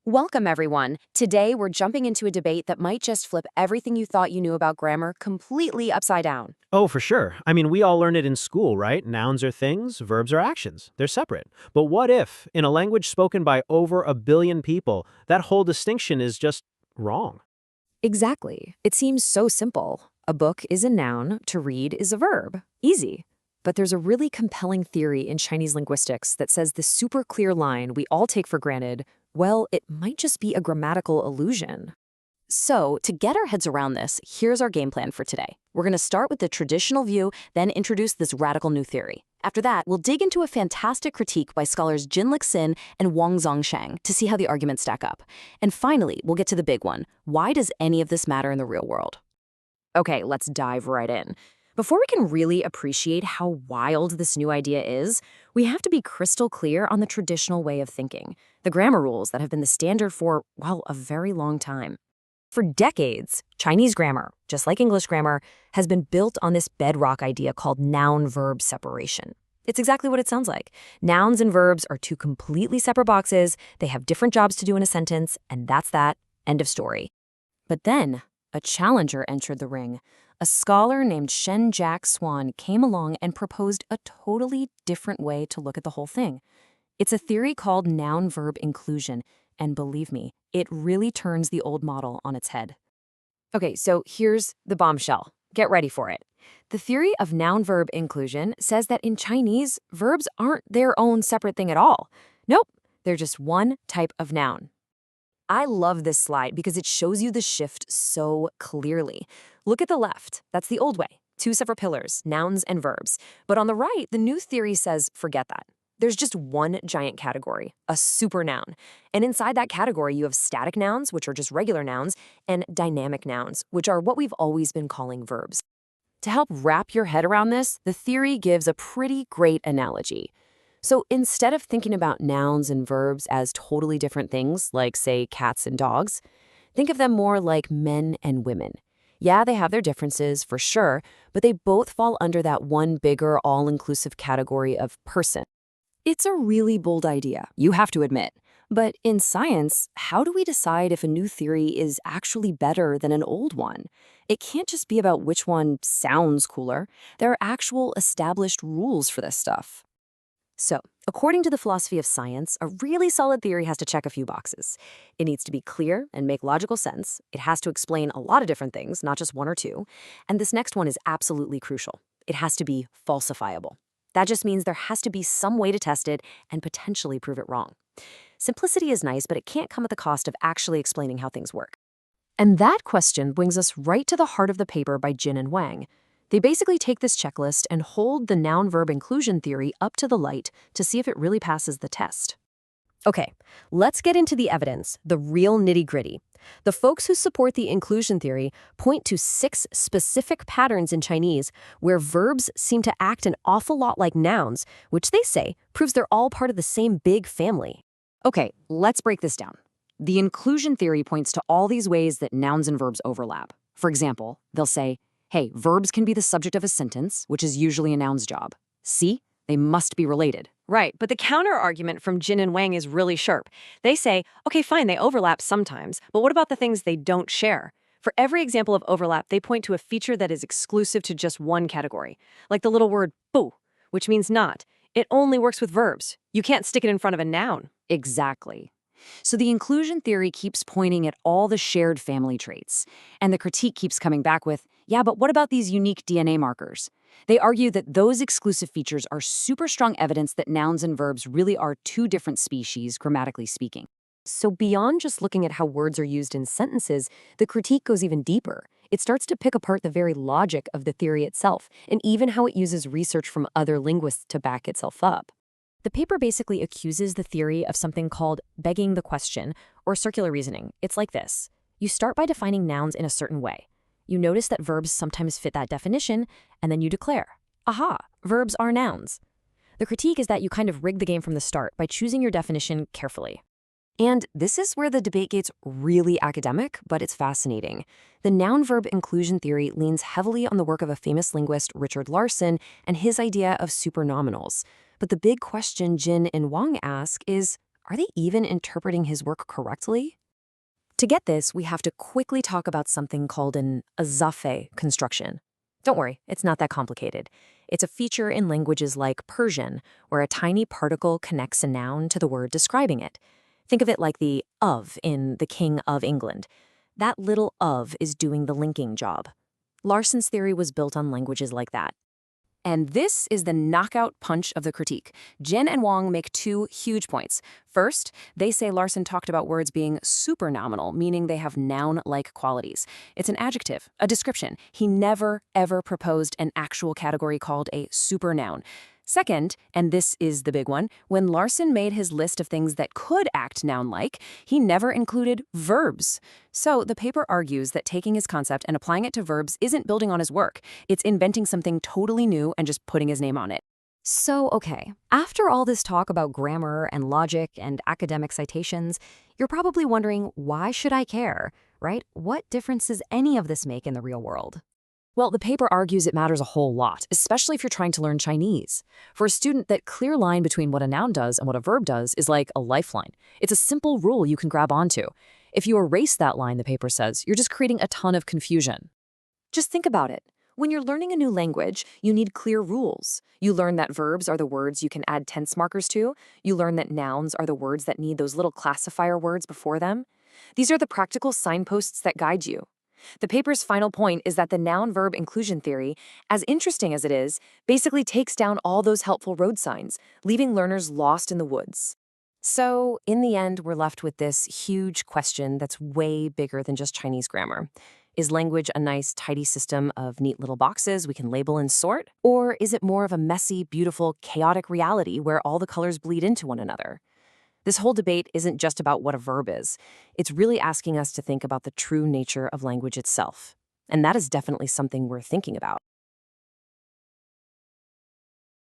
Welcome, everyone. Today, we're jumping into a debate that might just flip everything you thought you knew about grammar completely upside down. Oh, for sure. I mean, we all learn it in school, right? Nouns are things, verbs are actions. They're separate. But what if, in a language spoken by over a billion people, that whole distinction is just wrong? Exactly. It seems so simple. A book is a noun, to read is a verb. Easy. But there's a really compelling theory in Chinese linguistics that says the super clear line we all take for granted, well, it might just be a grammatical illusion. So, to get our heads around this, here's our game plan for today. We're going to start with the traditional view, then introduce this radical new theory. After that, we'll dig into a fantastic critique by scholars Jin Xin and Wang Zongsheng to see how the arguments stack up. And finally, we'll get to the big one. Why does any of this matter in the real world? Okay, let's dive right in. Before we can really appreciate how wild this new idea is, we have to be crystal clear on the traditional way of thinking, the grammar rules that have been the standard for, well, a very long time. For decades, Chinese grammar, just like English grammar, has been built on this bedrock idea called noun-verb separation. It's exactly what it sounds like. Nouns and verbs are two completely separate boxes, they have different jobs to do in a sentence, and that's that. End of story. But then, a challenger entered the ring. A scholar named Shen Jack Swan came along and proposed a totally different way to look at the whole thing. It's a theory called noun-verb inclusion, and believe me, it really turns the old model on its head. Okay, so here's the bombshell. Get ready for it. The theory of noun-verb inclusion says that in Chinese, verbs aren't their own separate thing at all. Nope, they're just one type of noun. I love this slide because it shows you the shift so clearly. Look at the left. That's the old way. Two separate pillars, nouns and verbs. But on the right, the new theory says forget that. There's just one giant category, a supernoun. And inside that category, you have static nouns, which are just regular nouns, and dynamic nouns, which are what we've always been calling verbs. To help wrap your head around this, the theory gives a pretty great analogy. So instead of thinking about nouns and verbs as totally different things, like, say, cats and dogs, think of them more like men and women. Yeah, they have their differences, for sure, but they both fall under that one bigger, all-inclusive category of person. It's a really bold idea, you have to admit. But in science, how do we decide if a new theory is actually better than an old one? It can't just be about which one sounds cooler. There are actual established rules for this stuff. So, according to the philosophy of science, a really solid theory has to check a few boxes. It needs to be clear and make logical sense. It has to explain a lot of different things, not just one or two. And this next one is absolutely crucial. It has to be falsifiable. That just means there has to be some way to test it and potentially prove it wrong. Simplicity is nice, but it can't come at the cost of actually explaining how things work. And that question brings us right to the heart of the paper by Jin and Wang. They basically take this checklist and hold the noun-verb inclusion theory up to the light to see if it really passes the test. Okay, let's get into the evidence, the real nitty-gritty. The folks who support the inclusion theory point to 6 specific patterns in Chinese where verbs seem to act an awful lot like nouns, which they say proves they're all part of the same big family. Okay, let's break this down. The inclusion theory points to all these ways that nouns and verbs overlap. For example, they'll say, hey, verbs can be the subject of a sentence, which is usually a noun's job. See? They must be related. Right, but the counter-argument from Jin and Wang is really sharp. They say, okay, fine, they overlap sometimes, but what about the things they don't share? For every example of overlap, they point to a feature that is exclusive to just one category, like the little word bu, which means not. It only works with verbs. You can't stick it in front of a noun. Exactly. So the inclusion theory keeps pointing at all the shared family traits. And the critique keeps coming back with, yeah, but what about these unique DNA markers? They argue that those exclusive features are super strong evidence that nouns and verbs really are two different species, grammatically speaking. So beyond just looking at how words are used in sentences, the critique goes even deeper. It starts to pick apart the very logic of the theory itself, and even how it uses research from other linguists to back itself up. The paper basically accuses the theory of something called begging the question, or circular reasoning. It's like this. You start by defining nouns in a certain way. You notice that verbs sometimes fit that definition, and then you declare, aha, verbs are nouns. The critique is that you kind of rig the game from the start by choosing your definition carefully. And this is where the debate gets really academic, but it's fascinating. The noun-verb inclusion theory leans heavily on the work of a famous linguist, Richard Larson, and his idea of supernominals. But the big question Jin and Wang ask is, are they even interpreting his work correctly? To get this, we have to quickly talk about something called an azafe construction. Don't worry, it's not that complicated. It's a feature in languages like Persian, where a tiny particle connects a noun to the word describing it. Think of it like the of in The King of England. That little of is doing the linking job. Larson's theory was built on languages like that. And this is the knockout punch of the critique. Jin and Wang make two huge points. First, they say Larson talked about words being supernominal, meaning they have noun-like qualities. It's an adjective, a description. He never, ever proposed an actual category called a supernoun. Second, and this is the big one, when Larson made his list of things that could act noun-like, he never included verbs. So the paper argues that taking his concept and applying it to verbs isn't building on his work. It's inventing something totally new and just putting his name on it. So, okay, after all this talk about grammar and logic and academic citations, you're probably wondering, why should I care, right? What difference does any of this make in the real world? Well, the paper argues it matters a whole lot, especially if you're trying to learn Chinese. For a student, that clear line between what a noun does and what a verb does is like a lifeline. It's a simple rule you can grab onto. If you erase that line, the paper says, you're just creating a ton of confusion. Just think about it. When you're learning a new language, you need clear rules. You learn that verbs are the words you can add tense markers to. You learn that nouns are the words that need those little classifier words before them. These are the practical signposts that guide you. The paper's final point is that the noun-verb inclusion theory, as interesting as it is, basically takes down all those helpful road signs, leaving learners lost in the woods. So, in the end, we're left with this huge question that's way bigger than just Chinese grammar. Is language a nice, tidy system of neat little boxes we can label and sort? Or is it more of a messy, beautiful, chaotic reality where all the colors bleed into one another? This whole debate isn't just about what a verb is. It's really asking us to think about the true nature of language itself. And that is definitely something we're thinking about.